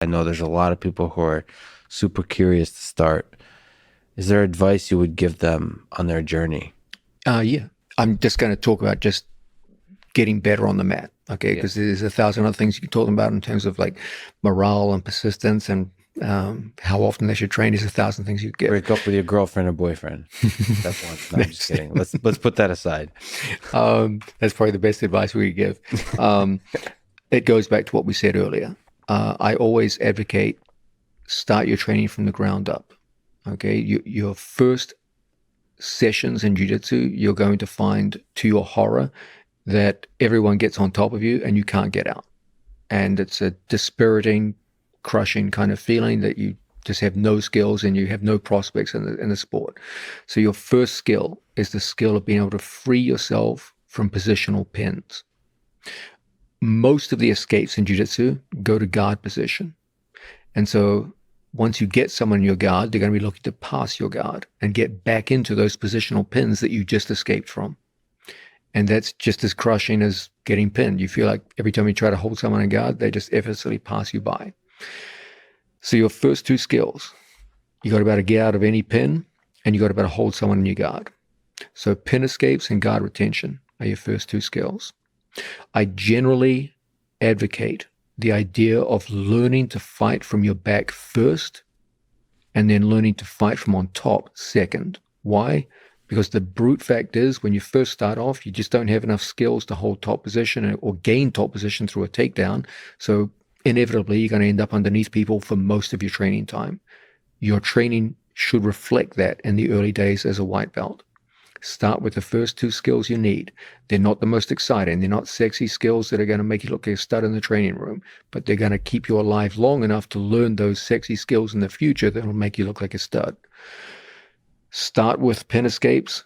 I know there's a lot of people who are super curious to start. Is there advice you would give them on their journey? Yeah. I'm just going to talk about just getting better on the mat, okay? Because there's 1,000 other things you can talk about in terms of like morale and persistence and how often they should train. There's 1,000 things you could get. Break up with your girlfriend or boyfriend. That's one. No, I'm just kidding. Let's put that aside. That's probably the best advice we could give. It goes back to what we said earlier. I always advocate start your training from the ground up. Okay, your first sessions in jiu-jitsu, you're going to find, to your horror, that everyone gets on top of you and you can't get out. And it's a dispiriting, crushing kind of feeling that you just have no skills and you have no prospects in the sport. So your first skill is the skill of being able to free yourself from positional pins. Most of the escapes in jiu-jitsu go to guard position. And so once you get someone in your guard, they're going to be looking to pass your guard and get back into those positional pins that you just escaped from. And that's just as crushing as getting pinned. You feel like every time you try to hold someone in guard, they just effortlessly pass you by. So your first two skills, you got to be able to get out of any pin and you got to be able to hold someone in your guard. So pin escapes and guard retention are your first two skills. I generally advocate the idea of learning to fight from your back first and then learning to fight from on top second. Why? Because the brute fact is when you first start off, you just don't have enough skills to hold top position or gain top position through a takedown. So inevitably, you're going to end up underneath people for most of your training time. Your training should reflect that in the early days as a white belt. Start with the first two skills you need. They're not the most exciting. They're not sexy skills that are going to make you look like a stud in the training room, but they're going to keep you alive long enough to learn those sexy skills in the future that will make you look like a stud. Start with pin escapes,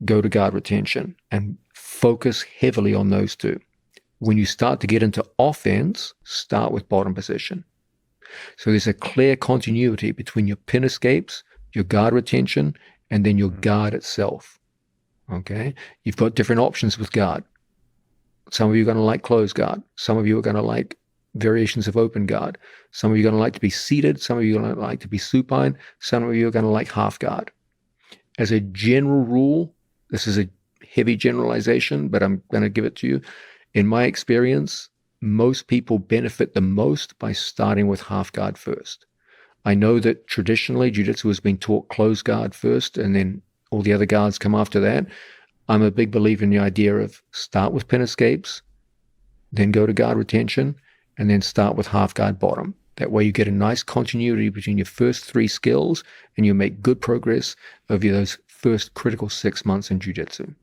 go to guard retention, and focus heavily on those two. When you start to get into offense, start with bottom position. So there's a clear continuity between your pin escapes, your guard retention, and then your guard itself. Okay? You've got different options with guard. Some of you are going to like closed guard. Some of you are going to like variations of open guard. Some of you are going to like to be seated. Some of you are going to like to be supine. Some of you are going to like half guard. As a general rule, this is a heavy generalization, but I'm going to give it to you. In my experience, most people benefit the most by starting with half guard first. I know that traditionally jiu-jitsu has been taught closed guard first and then all the other guards come after that. I'm a big believer in the idea of start with pin escapes, then go to guard retention, and then start with half guard bottom. That way you get a nice continuity between your first three skills and you make good progress over those first critical 6 months in jiu-jitsu.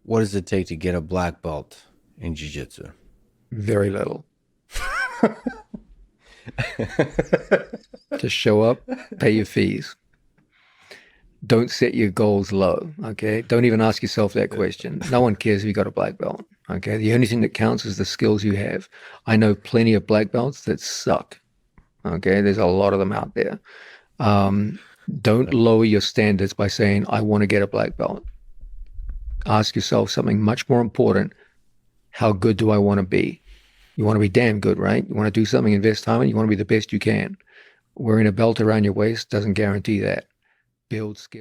What does it take to get a black belt in jiu-jitsu? Very little. Just show up, pay your fees. Don't set your goals low, okay? Don't even ask yourself that question. No one cares if you got a black belt, okay? The only thing that counts is the skills you have. I know plenty of black belts that suck, okay? There's a lot of them out there. Don't lower your standards by saying, I want to get a black belt. Ask yourself something much more important. How good do I want to be? You want to be damn good, right? You want to do something, invest time, and you want to be the best you can. Wearing a belt around your waist doesn't guarantee that. Build skill.